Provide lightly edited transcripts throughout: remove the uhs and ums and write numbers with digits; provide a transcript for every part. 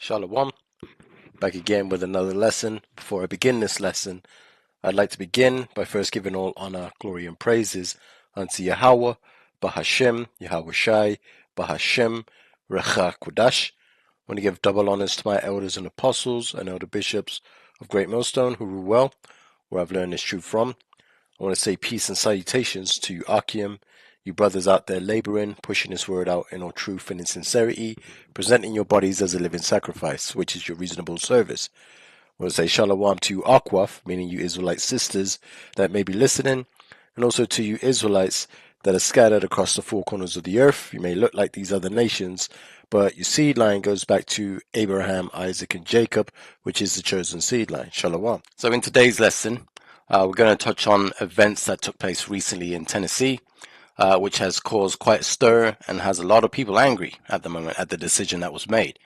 Shalom, back again with another lesson. Before I begin this lesson, I'd like to begin by first giving all honor, glory, and praises unto Yahweh, Bahashem, Yahweh Shai, Bahashem, Recha Kodash. I want to give double honors to my elders and apostles and elder bishops of Great Millstone who rule well, where I've learned this truth from. I want to say peace and salutations to Akim, you brothers out there laboring, pushing this word out in all truth and in sincerity, presenting your bodies as a living sacrifice, which is your reasonable service. I want to say shalom to Akwaf, meaning you Israelite sisters that may be listening, and also to you Israelites that are scattered across the four corners of the earth. You may look like these other nations, but your seed line goes back to Abraham, Isaac, and Jacob, which is the chosen seed line. Shalom. So in today's lesson, we're going to touch on events that took place recently in Tennessee, which has caused quite a stir and has a lot of people angry at the moment at the decision that was made.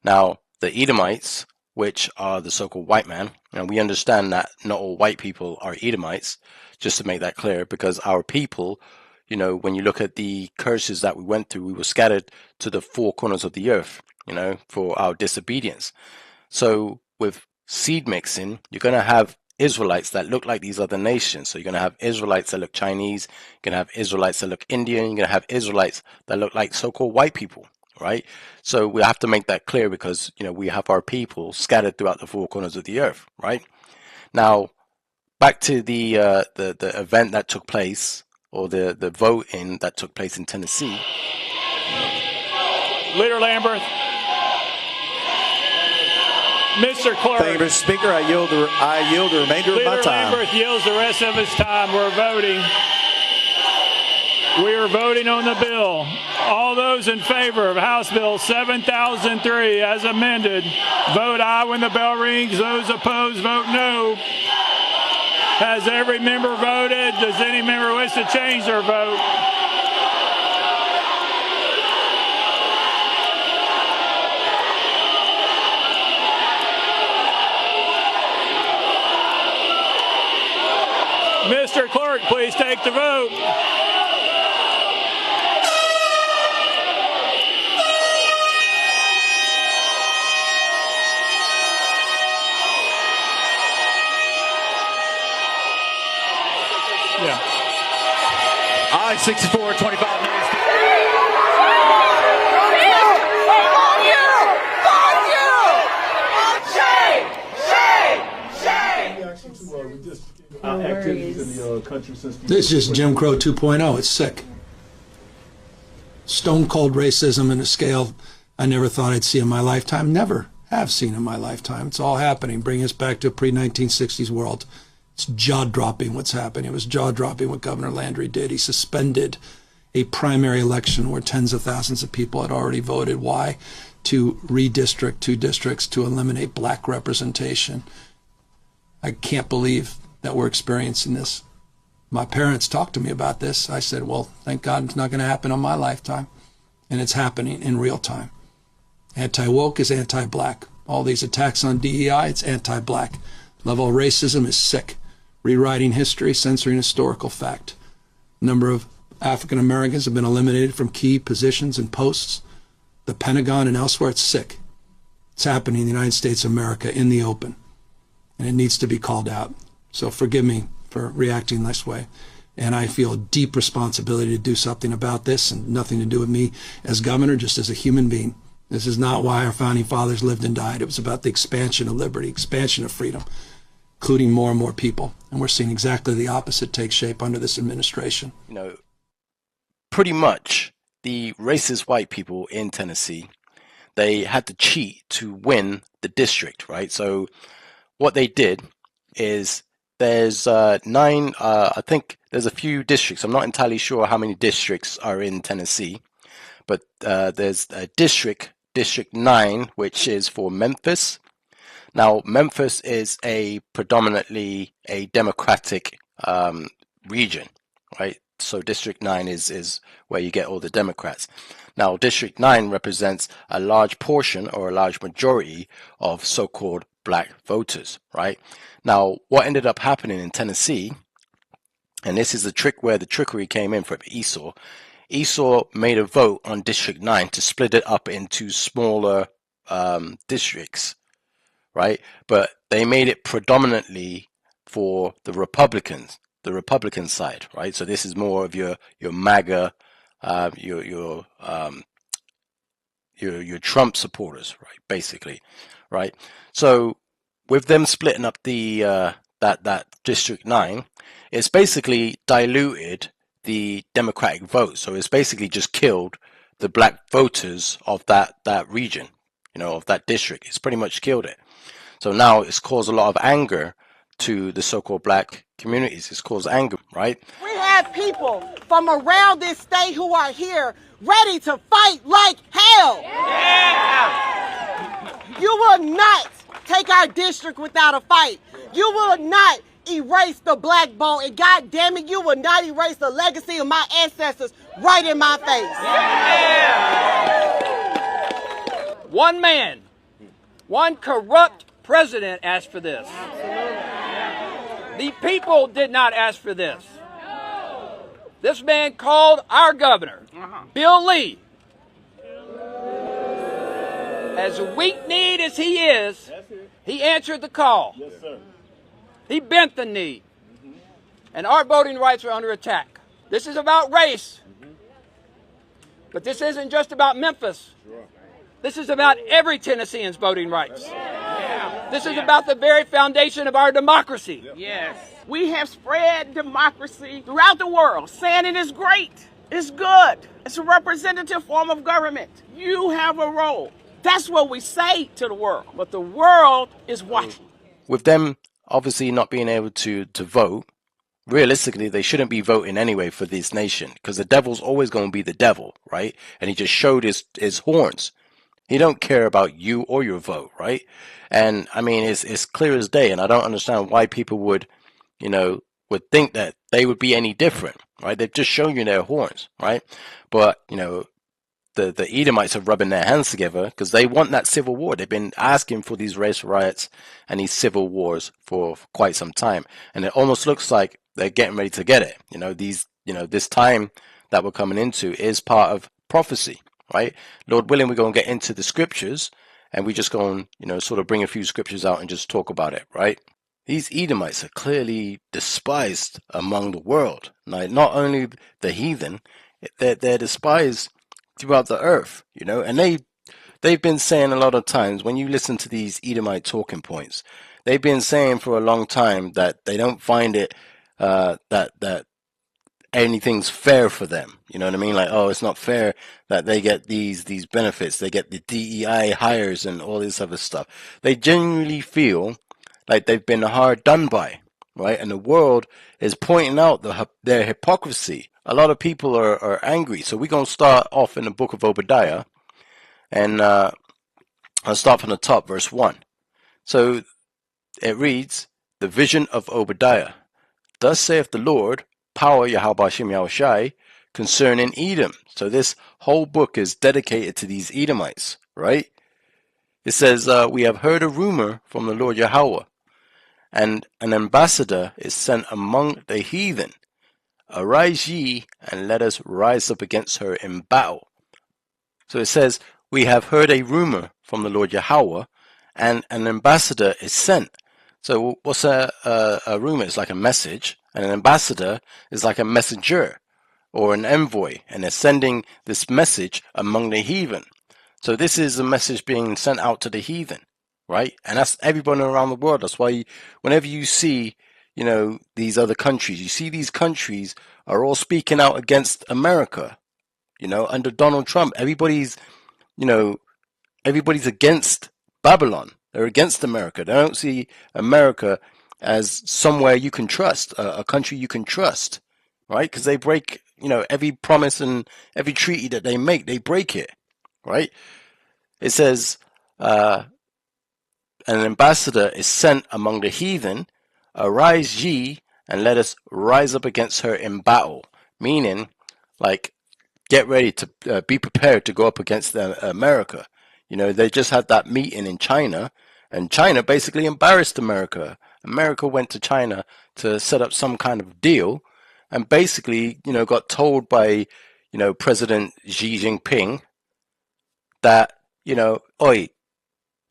Now, the Edomites, which are the so-called white man, and we understand that not all white people are Edomites, just to make that clear, because our people, when you look at the curses that we went through, we were scattered to the four corners of the earth, for our disobedience. So with seed mixing, you're going to have Israelites that look like these other nations. So you're going to have Israelites that look Chinese, you're going to have Israelites that look Indian, you're going to have Israelites that look like so-called white people, right? So we have to make that clear because, we have our people scattered throughout the four corners of the earth, right? Now, back to the event that took place, or the voting that took place in Tennessee. Leader Lamberth. Mr. Clerk. Thank you, Mr. Speaker. I yield the remainder of my time. Leader Lamberth yields the rest of his time. We're voting. We are voting on the bill. All those in favor of House Bill 7003 as amended, vote aye when the bell rings. Those opposed, vote no. Has every member voted? Does any member wish to change their vote? Mr. Clerk, please take the vote. Yeah. Aye, 64, 25 minutes. Activities in the country since This is Jim Crow 2.0. It's sick. Stone cold racism in a scale I never thought I'd see in my lifetime. Never have seen in my lifetime. It's all happening. Bring us back to a pre-1960s world. It's jaw-dropping what's happening. It was jaw-dropping what Governor Landry did. He suspended a primary election where tens of thousands of people had already voted. Why? To redistrict two districts to eliminate black representation. I can't believe that we're experiencing this. My parents talked to me about this. I said, well, thank God it's not going to happen on my lifetime. And it's happening in real time. Anti-woke is anti-black. All these attacks on DEI, it's anti-black. Level of racism is sick. Rewriting history, censoring historical fact. Number of African Americans have been eliminated from key positions and posts. The Pentagon and elsewhere, it's sick. It's happening in the United States of America in the open. And it needs to be called out. So forgive me for reacting this way. And I feel a deep responsibility to do something about this, and nothing to do with me as governor, just as a human being. This is not why our founding fathers lived and died. It was about the expansion of liberty, expansion of freedom, including more and more people. And we're seeing exactly the opposite take shape under this administration. Pretty much the racist white people in Tennessee, they had to cheat to win the district, right? So what they did is there's I think there's a few districts. I'm not entirely sure how many districts are in Tennessee, but there's a District 9, which is for Memphis. Now, Memphis is a predominantly a Democratic region, right? So District 9 is where you get all the Democrats. Now, District 9 represents a large portion or a large majority of so-called black voters, right? Now, what ended up happening in Tennessee, and this is the trick where the trickery came in from Esau made a vote on District 9 to split it up into smaller districts, right? But they made it predominantly for the Republican side, right? So this is more of your MAGA, your Trump supporters, right? Basically, right? So with them splitting up the that District 9, it's basically diluted the Democratic vote. So it's basically just killed the black voters of that region, of that district. It's pretty much killed it. So now it's caused a lot of anger to the so-called black communities. It's caused anger, right? We have people from around this state who are here ready to fight like hell. Yeah. You will not take our district without a fight. You will not erase the black vote, and God damn it, you will not erase the legacy of my ancestors right in my face. Yeah. One man, one corrupt president asked for this. The people did not ask for this. This man called our governor, Bill Lee. As weak-kneed as he is, he answered the call. Yes, sir. He bent the knee. And our voting rights are under attack. This is about race. But this isn't just about Memphis. This is about every Tennessean's voting rights. This is about the very foundation of our democracy. Yes. We have spread democracy throughout the world, saying it is great, it's good, it's a representative form of government. You have a role. That's what we say to the world, but the world is watching. With them obviously not being able to vote, realistically, they shouldn't be voting anyway for this nation, because the devil's always going to be the devil, right? And he just showed his horns. He don't care about you or your vote, right? And I mean, it's clear as day, and I don't understand why people would think that they would be any different, right? They've just shown you their horns, right? But, the Edomites are rubbing their hands together because they want that civil war. They've been asking for these race riots and these civil wars for quite some time. And it almost looks like they're getting ready to get it. This time that we're coming into is part of prophecy, right? Lord willing, we're going to get into the scriptures, and we just go and, sort of bring a few scriptures out and just talk about it, right? These Edomites are clearly despised among the world. Not only the heathen, they're despised throughout the earth, and they've been saying a lot of times, when you listen to these Edomite talking points, they've been saying for a long time that they don't find it that anything's fair for them. You know what I mean? Like, oh, it's not fair that they get these benefits. They get the DEI hires and all this other stuff. They genuinely feel like they've been hard done by, right? And the world is pointing out their hypocrisy. A lot of people are angry. So we're going to start off in the book of Obadiah. And I'll start from the top, verse 1. So it reads, the vision of Obadiah. Thus saith the Lord, power Yahweh Hashem Yahushai, concerning Edom. So this whole book is dedicated to these Edomites, right? It says, we have heard a rumor from the Lord Yahweh, and an ambassador is sent among the heathen. Arise ye, and let us rise up against her in battle. So it says, we have heard a rumor from the Lord Yahweh, and an ambassador is sent. So what's a rumor? It's like a message, and an ambassador is like a messenger or an envoy, and they're sending this message among the heathen. So this is a message being sent out to the heathen, right? And that's everyone around the world. That's why whenever you see these other countries, you see these countries are all speaking out against America. Under Donald Trump, everybody's against Babylon. They're against America. They don't see America as somewhere you can trust, a country you can trust, right? Because they break, every promise and every treaty that they make, they break it, right? It says, an ambassador is sent among the heathen. Arise ye, and let us rise up against her in battle. Meaning, like, get ready to be prepared to go up against America. They just had that meeting in China, and China basically embarrassed America. America went to China to set up some kind of deal, and basically, got told by, President Xi Jinping that, oi,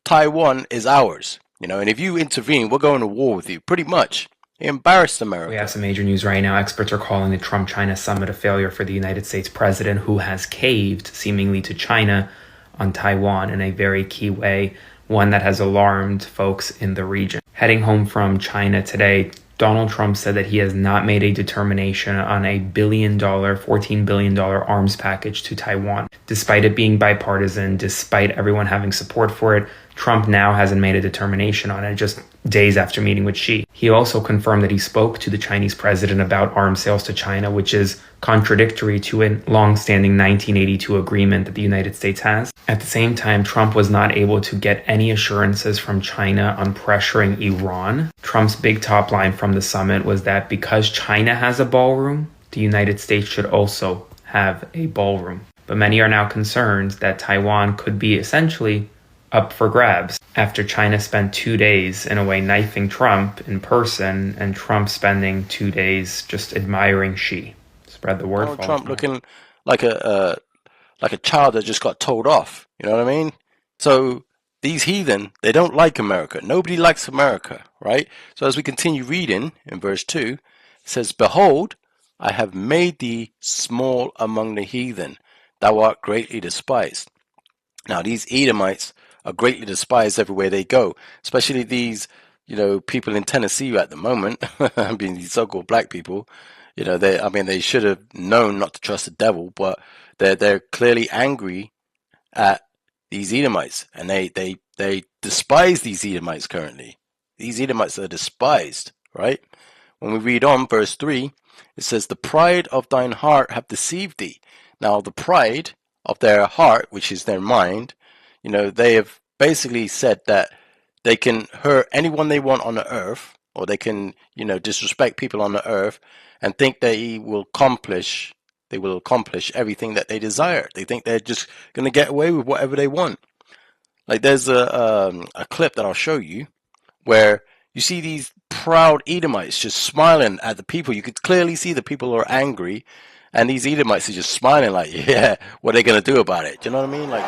Taiwan is ours. And if you intervene, we're going to war with you, pretty much. He embarrassed America. We have some major news right now. Experts are calling the Trump-China summit a failure for the United States president, who has caved, seemingly to China, on Taiwan in a very key way, one that has alarmed folks in the region. Heading home from China today, Donald Trump said that he has not made a determination on a $14 billion arms package to Taiwan. Despite it being bipartisan, despite everyone having support for it, Trump now hasn't made a determination on it just days after meeting with Xi. He also confirmed that he spoke to the Chinese president about arms sales to China, which is contradictory to a long-standing 1982 agreement that the United States has. At the same time, Trump was not able to get any assurances from China on pressuring Iran. Trump's big top line from the summit was that because China has a ballroom, the United States should also have a ballroom. But many are now concerned that Taiwan could be essentially up for grabs after China spent 2 days in a way knifing Trump in person, and Trump spending 2 days just admiring Xi. Spread the word. Trump looking like a child that just got told off. You know what I mean? So these heathen, they don't like America. Nobody likes America, right? So as we continue reading in verse 2, it says, "Behold, I have made thee small among the heathen. Thou art greatly despised." Now these Edomites are greatly despised everywhere they go, especially these, people in Tennessee at the moment, being these so-called black people. They should have known not to trust the devil, but they're clearly angry at these Edomites, and they despise these Edomites currently. These Edomites are despised, right? When we read on verse 3, it says, "The pride of thine heart have deceived thee." Now the pride of their heart, which is their mind, they have basically said that they can hurt anyone they want on the earth, or they can, disrespect people on the earth, and think they will accomplish everything that they desire. They think they're just going to get away with whatever they want. Like there's a clip that I'll show you where you see these proud Edomites just smiling at the people. You could clearly see the people are angry, and these Edomites are just smiling like, yeah, what are they going to do about it? Do you know what I mean? Like,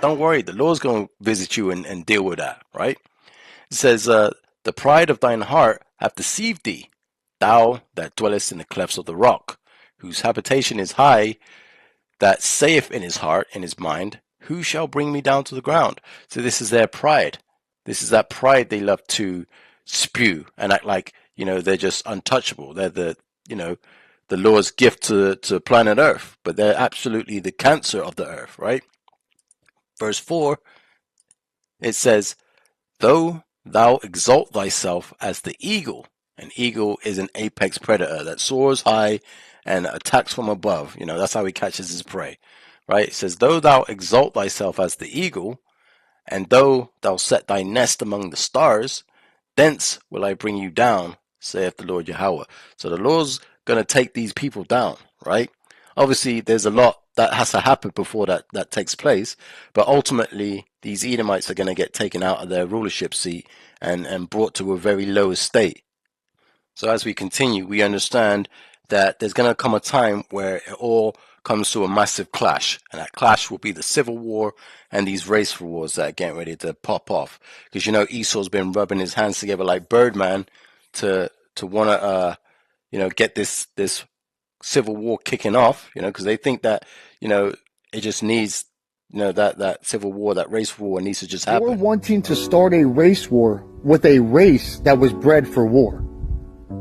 don't worry, the Lord's going to visit you and deal with that, right? It says, "The pride of thine heart hath deceived thee, thou that dwellest in the clefts of the rock, whose habitation is high, that saith in his heart, in his mind, who shall bring me down to the ground?" So this is their pride. This is that pride they love to spew and act like, they're just untouchable. They're the Lord's gift to planet Earth, but they're absolutely the cancer of the earth, right? Verse 4, it says, "Though thou exalt thyself as the eagle." An eagle is an apex predator that soars high and attacks from above. That's how he catches his prey, right? It says, "Though thou exalt thyself as the eagle, and though thou set thy nest among the stars, thence will I bring you down, saith the Lord Yahweh." So the Lord's going to take these people down, right? Obviously, there's a lot that has to happen before that takes place, but ultimately, these Edomites are going to get taken out of their rulership seat and brought to a very low estate. So as we continue, we understand that there's going to come a time where it all comes to a massive clash, and that clash will be the civil war and these race wars that are getting ready to pop off. Because Esau's been rubbing his hands together like Birdman to want to get this civil war kicking off. Because they think that it just needs that civil war, that race war needs to just happen. We're wanting to start a race war with a race that was bred for war.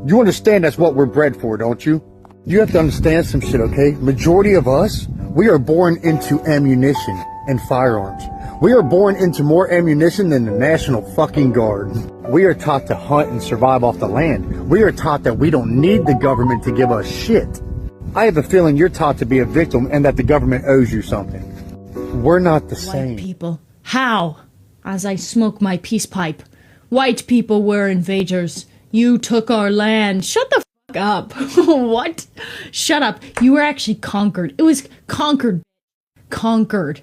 You understand that's what we're bred for, don't you? You have to understand some shit, okay? Majority of us, we are born into ammunition and firearms. We are born into more ammunition than the National fucking Guard. We are taught to hunt and survive off the land. We are taught that we don't need the government to give us shit. I have a feeling you're taught to be a victim and that the government owes you something. We're not the same. White people. How? As I smoke my peace pipe. White people were invaders. You took our land. Shut the fuck up. What? Shut up. You were actually conquered. It was conquered. Conquered.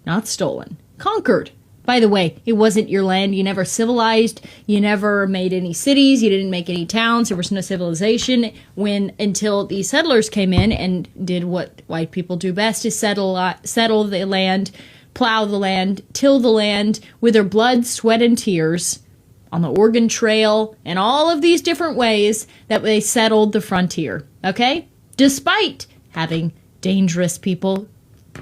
Not stolen. Conquered. By the way, it wasn't your land. You never civilized. You never made any cities. You didn't make any towns. There was no civilization until the settlers came in and did what white people do best, is settle the land, plow the land, till the land with their blood, sweat, and tears on the Oregon Trail and all of these different ways that they settled the frontier, okay? Despite having dangerous people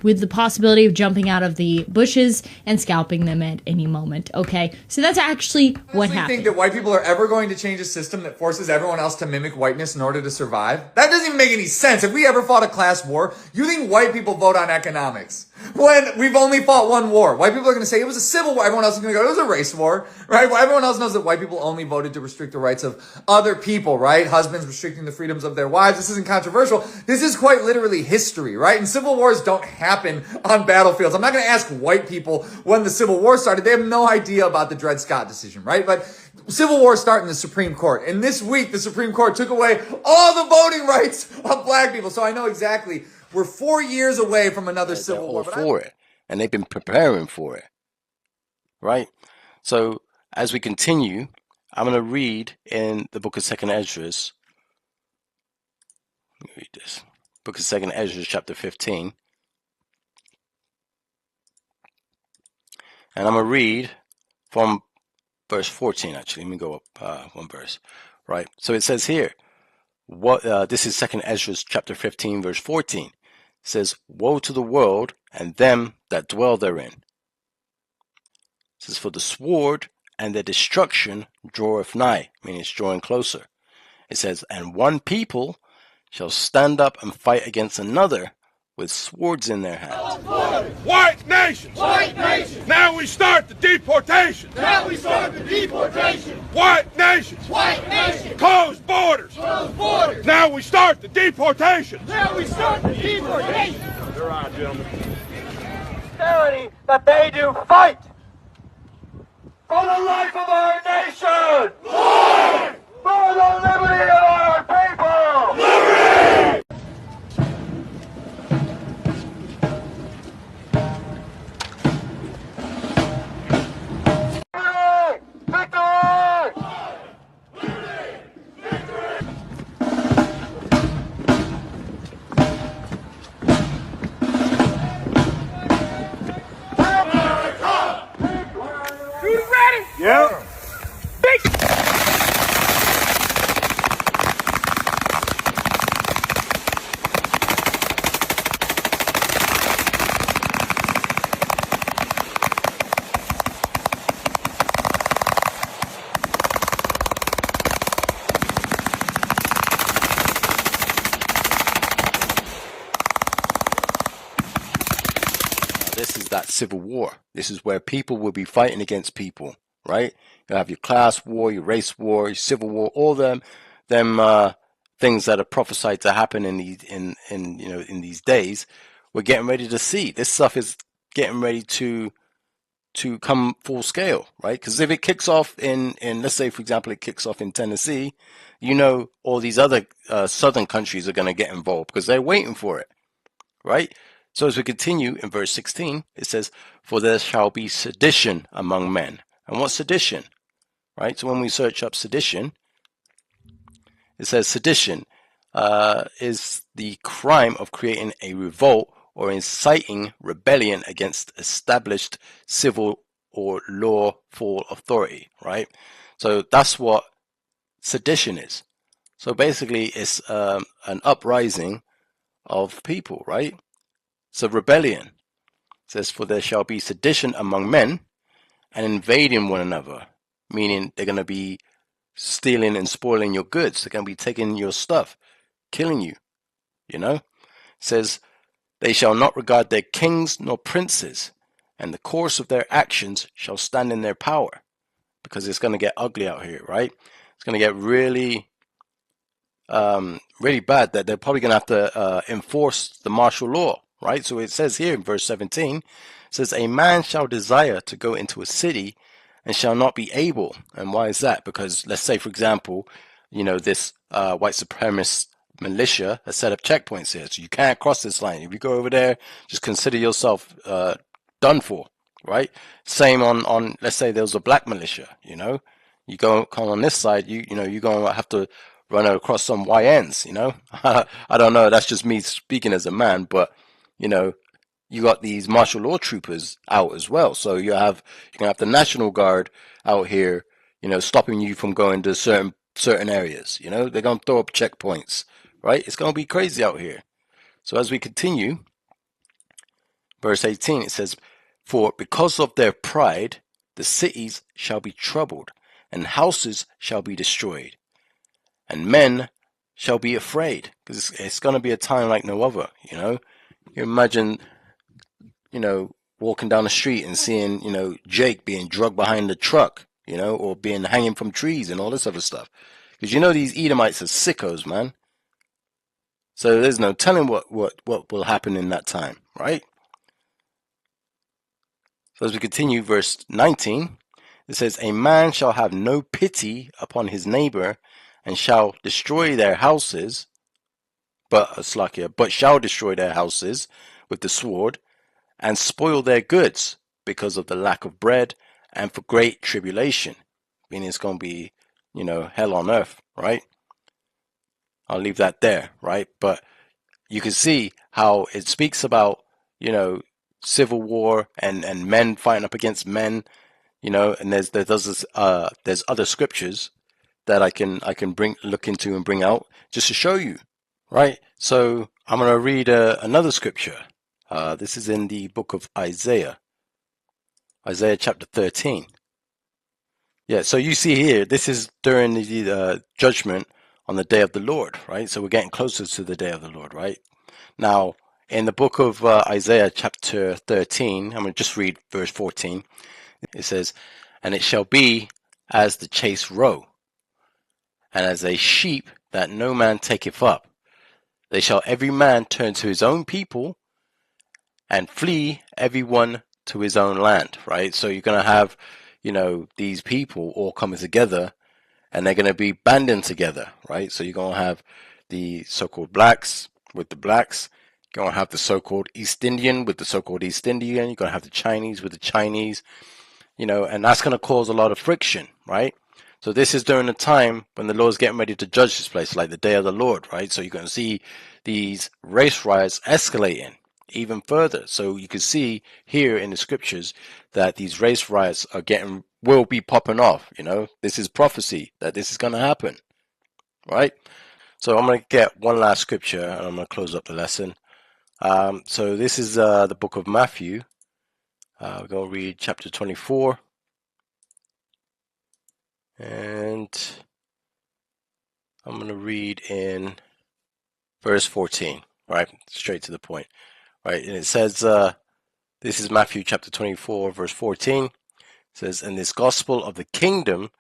with the possibility of jumping out of the bushes and scalping them at any moment, okay? So that's actually what happened. Do you think that white people are ever going to change a system that forces everyone else to mimic whiteness in order to survive? That doesn't even make any sense. If we ever fought a class war, you think white people vote on economics when we've only fought one war? White people are going to say it was a civil war. Everyone else is going to go, it was a race war, right? Well, everyone else knows that white people only voted to restrict the rights of other people, right? Husbands restricting the freedoms of their wives. This isn't controversial. This is quite literally history, right? And civil wars don't happen on battlefields. I'm not going to ask white people when the Civil War started. They have no idea about the Dred Scott decision, right? But Civil War started in the Supreme Court. And this week, the Supreme Court took away all the voting rights of black people. So I know exactly. We're 4 years away from another civil war. For it, and they've been preparing for it, right? So as we continue, I'm going to read in the book of 2nd Esdras. Let me read this. Book of 2nd Esdras, chapter 15. And I'm going to read from verse 14, actually. Let me go up one verse, right? So it says here, this is 2nd Esdras, chapter 15, verse 14. It says, woe to the world and them that dwell therein. It says, for the sword and their destruction draweth nigh, meaning it's drawing closer. It says, and one people shall stand up and fight against another with swords in their hands. White nations! White nations! Now we start the deportation! Now we start the deportation! White nations! White nations! Closed borders! Closed borders! Now we start the deportation! Now we start the deportation! They're right, gentlemen. Austerity that they do fight for the life of our nation! Lord! For the liberty of our people! Liberty! Yeah. This is that civil war. This is where people will be fighting against people, right? You have your class war, your race war, your civil war, all them things that are prophesied to happen in these days. We're getting ready to see. This stuff is getting ready to come full scale, right? Because if it kicks off in let's say, for example, it kicks off in Tennessee, all these other southern countries are going to get involved because they're waiting for it, right? So as we continue in verse 16, it says, for there shall be sedition among men. And what's sedition? Right? So when we search up sedition, it says sedition, is the crime of creating a revolt or inciting rebellion against established civil or lawful authority, right? So that's what sedition is. So basically, it's an uprising of people, right? So rebellion. It says, for there shall be sedition among men and invading one another, meaning they're going to be stealing and spoiling your goods. They're going to be taking your stuff, killing you, you know? It says, they shall not regard their kings nor princes, and the course of their actions shall stand in their power. Because it's going to get ugly out here, right? It's going to get really bad, that they're probably going to have to enforce the martial law, right? So it says here in verse 17, it says, a man shall desire to go into a city and shall not be able. And why is that? Because let's say, for example, you know, this white supremacist militia has set up checkpoints here, so you can't cross this line. If you go over there, just consider yourself done for, right? Same on let's say there was a black militia, you know, you come on this side, you're going to have to run across some YNs, you know. I don't know, that's just me speaking as a man, but you know, you got these martial law troopers out as well. So you're gonna have the National Guard out here, you know, stopping you from going to certain areas. You know, they're gonna throw up checkpoints, right? It's gonna be crazy out here. So as we continue, verse 18, it says, for because of their pride, the cities shall be troubled, and houses shall be destroyed, and men shall be afraid, because it's going to be a time like no other, you know. You imagine, you know, walking down the street and seeing, you know, Jake being drugged behind the truck, you know, or being hanging from trees and all this other stuff. Because you know these Edomites are sickos, man. So there's no telling what will happen in that time, right? So as we continue, verse 19, it says, a man shall have no pity upon his neighbor, and shall destroy their houses, but shall destroy their houses with the sword, and spoil their goods because of the lack of bread and for great tribulation. Meaning it's going to be, you know, hell on earth, right? I'll leave that there, right? But you can see how it speaks about, you know, civil war and men fighting up against men, you know, and there's other scriptures that I can look into and bring out just to show you, right? So I'm going to read another scripture. This is in the book of Isaiah chapter 13. Yeah, so you see here, this is during the judgment on the day of the Lord, right? So we're getting closer to the day of the Lord, right? Now, in the book of Isaiah chapter 13, I'm going to just read verse 14. It says, and it shall be as the chase roe, and as a sheep that no man taketh up. They shall every man turn to his own people, and flee every one to his own land, right? So you're going to have, you know, these people all coming together, and they're going to be banding together, right? So you're going to have the so-called blacks with the blacks. You're going to have the so-called East Indian with the so-called East Indian. You're going to have the Chinese with the Chinese, you know, and that's going to cause a lot of friction, right? So this is during the time when the Lord's getting ready to judge this place, like the day of the Lord, right? So you're going to see these race riots escalating even further. So you can see here in the scriptures that these race riots will be popping off, you know. This is prophecy that this is going to happen, right? So I'm going to get one last scripture and I'm going to close up the lesson. So this is the book of Matthew. We're going to read chapter 24. And I'm going to read in verse 14, right? Straight to the point, right? And it says, this is Matthew chapter 24, verse 14. It says, and this gospel of the kingdom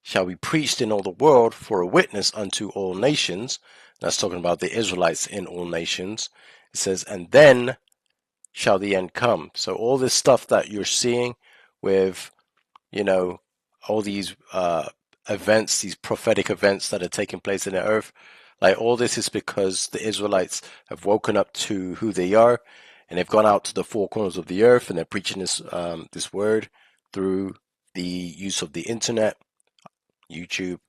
shall be preached in all the world for a witness unto all nations. That's talking about the Israelites in all nations. It says, and then shall the end come. So all this stuff that you're seeing with, you know, all these events, these prophetic events that are taking place in the earth, like all this is because the Israelites have woken up to who they are, and they've gone out to the four corners of the earth, and they're preaching this word through the use of the internet, YouTube,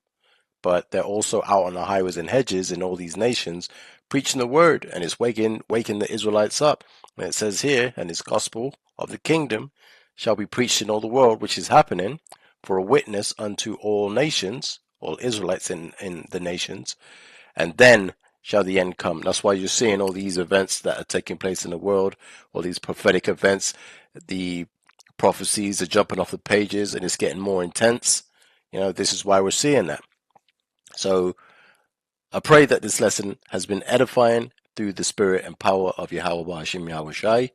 but they're also out on the highways and hedges in all these nations preaching the word, and it's waking the Israelites up. And it says here, and this gospel of the kingdom shall be preached in all the world, which is happening, for a witness unto all nations, all Israelites in the nations, and then shall the end come. That's why you're seeing all these events that are taking place in the world, all these prophetic events, the prophecies are jumping off the pages, and it's getting more intense. You know, this is why we're seeing that. So I pray that this lesson has been edifying through the spirit and power of Yahweh B'Hashem Yahweh Shai.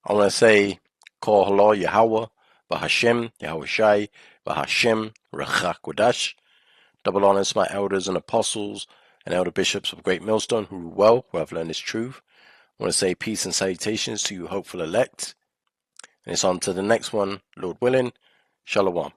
I want to say, Kol Halo Yahweh B'Hashem Yahweh Shai B'Hashem Rechak Kodash. Double honors to my elders and apostles and elder bishops of Great Millstone who rule well, who have learned this truth. I want to say peace and salutations to you hopeful elect. And it's on to the next one, Lord willing. Shalom.